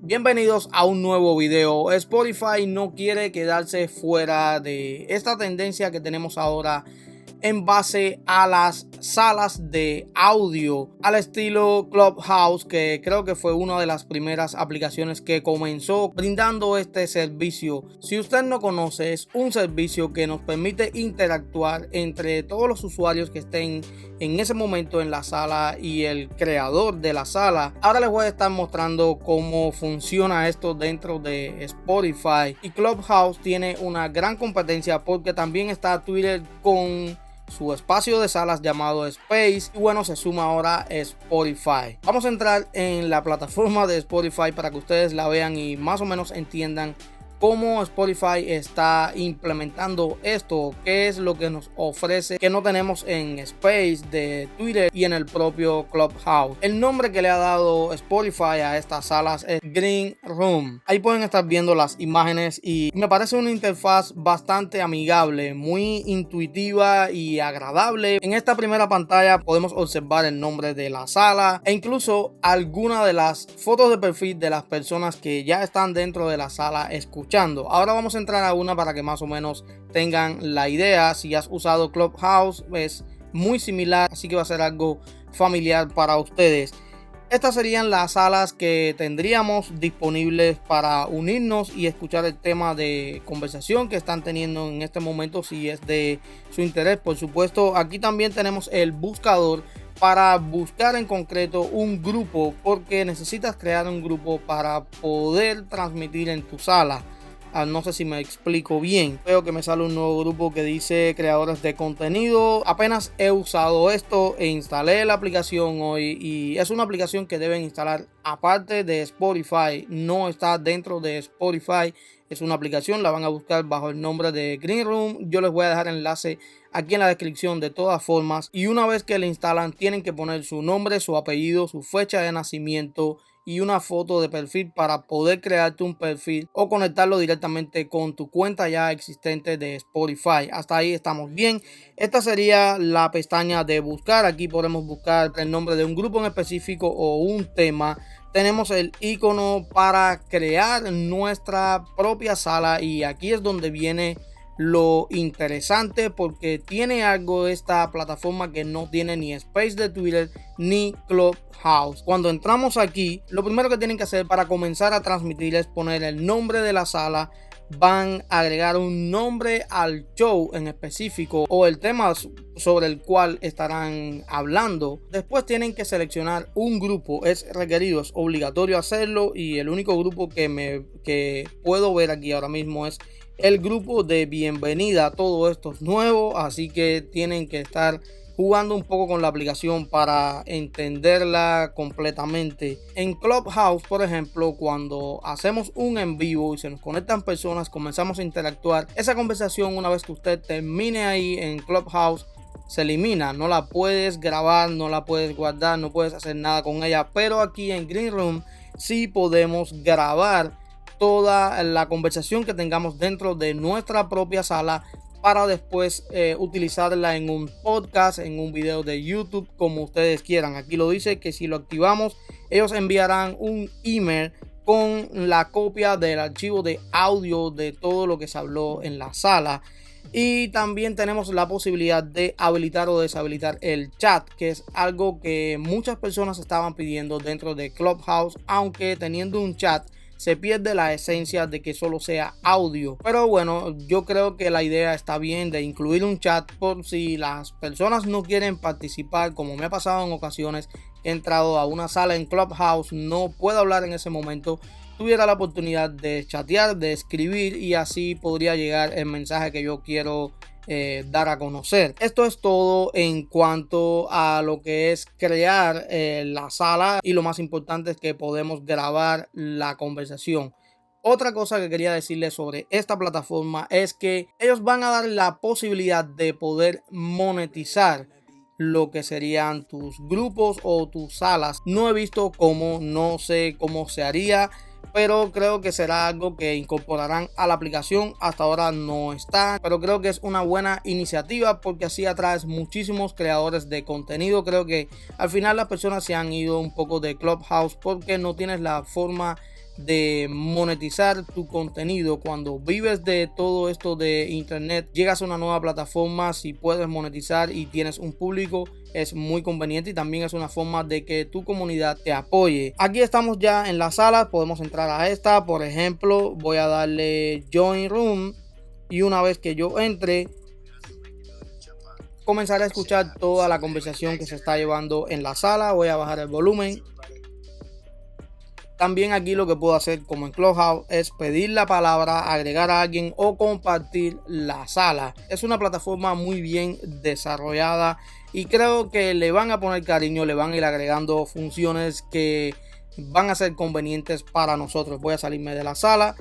Bienvenidos a un nuevo video. Spotify no quiere quedarse fuera de esta tendencia que tenemos ahora en base a las salas de audio al estilo Clubhouse, que creo que fue una de las primeras aplicaciones que comenzó brindando este servicio. Si usted no conoce, es un servicio que nos permite interactuar entre todos los usuarios que estén en ese momento en la sala y el creador de la sala. Ahora les voy a estar mostrando cómo funciona esto dentro de Spotify, y Clubhouse tiene una gran competencia porque también está Twitter con su espacio de salas llamado Space, y bueno, se suma ahora Spotify. Vamos a entrar en la plataforma de Spotify para que ustedes la vean y más o menos entiendan cómo Spotify está implementando esto, qué es lo que nos ofrece que no tenemos en Space de Twitter y en el propio Clubhouse. El nombre que le ha dado Spotify a estas salas es Green Room. Ahí pueden estar viendo las imágenes y me parece una interfaz bastante amigable, muy intuitiva y agradable. En esta primera pantalla podemos observar el nombre de la sala e incluso algunas de las fotos de perfil de las personas que ya están dentro de la sala escuchando. Ahora vamos a entrar a una para que más o menos tengan la idea. Si has usado Clubhouse, es muy similar, así que va a ser algo familiar para ustedes. Estas serían las salas que tendríamos disponibles para unirnos y escuchar el tema de conversación que están teniendo en este momento, si es de su interés. Por supuesto, aquí también tenemos el buscador para buscar en concreto un grupo, porque necesitas crear un grupo para poder transmitir en tu sala. No sé si me explico bien. Veo que me sale un nuevo grupo que dice creadores de contenido. Apenas he usado esto e instalé la aplicación hoy, y es una aplicación que deben instalar aparte de Spotify. No está dentro de Spotify. Es una aplicación, la van a buscar bajo el nombre de Green Room. Yo les voy a dejar el enlace aquí en la descripción de todas formas. Y una vez que la instalan, tienen que poner su nombre, su apellido, su fecha de nacimiento y una foto de perfil para poder crearte un perfil o conectarlo directamente con tu cuenta ya existente de Spotify. Hasta ahí estamos bien. Esta sería la pestaña de buscar. Aquí podemos buscar el nombre de un grupo en específico o un tema. Tenemos el icono para crear nuestra propia sala, y aquí es donde viene lo interesante, porque tiene algo esta plataforma que no tiene ni Space de Twitter ni Clubhouse. Cuando entramos aquí, lo primero que tienen que hacer para comenzar a transmitir es poner el nombre de la sala. Van a agregar un nombre al show en específico o el tema sobre el cual estarán hablando. Después tienen que seleccionar un grupo. Es requerido, es obligatorio hacerlo, y el único grupo que puedo ver aquí ahora mismo es el grupo de bienvenida. Todo esto es nuevo, así que tienen que estar jugando un poco con la aplicación para entenderla completamente. En Clubhouse, por ejemplo, cuando hacemos un en vivo y se nos conectan personas, comenzamos a interactuar. Esa conversación, una vez que usted termine ahí en Clubhouse, se elimina. No la puedes grabar, no la puedes guardar, no puedes hacer nada con ella. Pero aquí en Green Room sí podemos grabar toda la conversación que tengamos dentro de nuestra propia sala, para después utilizarla en un podcast, en un video de YouTube, como ustedes quieran. Aquí lo dice que si lo activamos, ellos enviarán un email con la copia del archivo de audio de todo lo que se habló en la sala. Y también tenemos la posibilidad de habilitar o deshabilitar el chat, que es algo que muchas personas estaban pidiendo dentro de Clubhouse, aunque teniendo un chat se pierde la esencia de que solo sea audio. Pero bueno, yo creo que la idea está bien de incluir un chat por si las personas no quieren participar, como me ha pasado en ocasiones. He entrado a una sala en Clubhouse, no puedo hablar en ese momento, tuviera la oportunidad de chatear, de escribir, y así podría llegar el mensaje que yo quiero dar a conocer. Esto es todo en cuanto a lo que es crear la sala, y lo más importante es que podemos grabar la conversación. Otra cosa que quería decirles sobre esta plataforma es que ellos van a dar la posibilidad de poder monetizar lo que serían tus grupos o tus salas. No he visto cómo, no sé cómo se haría, pero creo que será algo que incorporarán a la aplicación. Hasta ahora no está, pero creo que es una buena iniciativa, porque así atraes muchísimos creadores de contenido. Creo que al final las personas se han ido un poco de Clubhouse porque no tienes la forma de monetizar tu contenido. Cuando vives de todo esto de internet, llegas a una nueva plataforma, si puedes monetizar y tienes un público, es muy conveniente y también es una forma de que tu comunidad te apoye. Aquí estamos ya en la sala, podemos entrar a esta. Por ejemplo, voy a darle Join Room y una vez que yo entre, comenzaré a escuchar toda la conversación que se está llevando en la sala. Voy a bajar el volumen. También aquí lo que puedo hacer, como en Clubhouse, es pedir la palabra, agregar a alguien o compartir la sala. Es una plataforma muy bien desarrollada y creo que le van a poner cariño, le van a ir agregando funciones que van a ser convenientes para nosotros. Voy a salirme de la sala.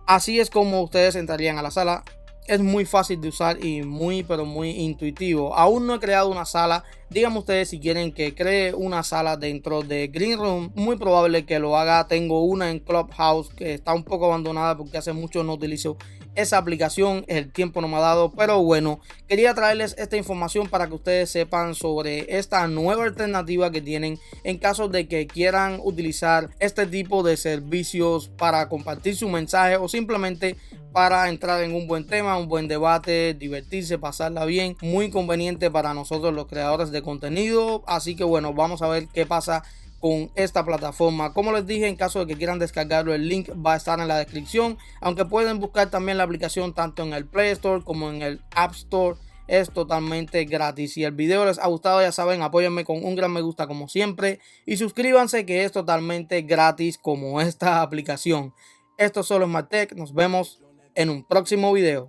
Así es como ustedes entrarían a la sala. Es muy fácil de usar y muy intuitivo. Aún no he creado una sala. Díganme ustedes si quieren que cree una sala dentro de Green Room. Muy probable que lo haga. Tengo una en Clubhouse que está un poco abandonada porque hace mucho no utilizo esa aplicación. El tiempo no me ha dado, pero bueno, quería traerles esta información para que ustedes sepan sobre esta nueva alternativa que tienen en caso de que quieran utilizar este tipo de servicios para compartir su mensaje o simplemente para entrar en un buen tema, un buen debate, divertirse, pasarla bien. Muy conveniente para nosotros los creadores de contenido. Así que bueno, vamos a ver qué pasa con esta plataforma. Como les dije, en caso de que quieran descargarlo, el link va a estar en la descripción, aunque pueden buscar también la aplicación tanto en el Play Store como en el App Store. Es totalmente gratis. Si el video les ha gustado, ya saben, apóyenme con un gran me gusta como siempre y suscríbanse, que es totalmente gratis como esta aplicación. Esto solo es Martech. Nos vemos en un próximo video.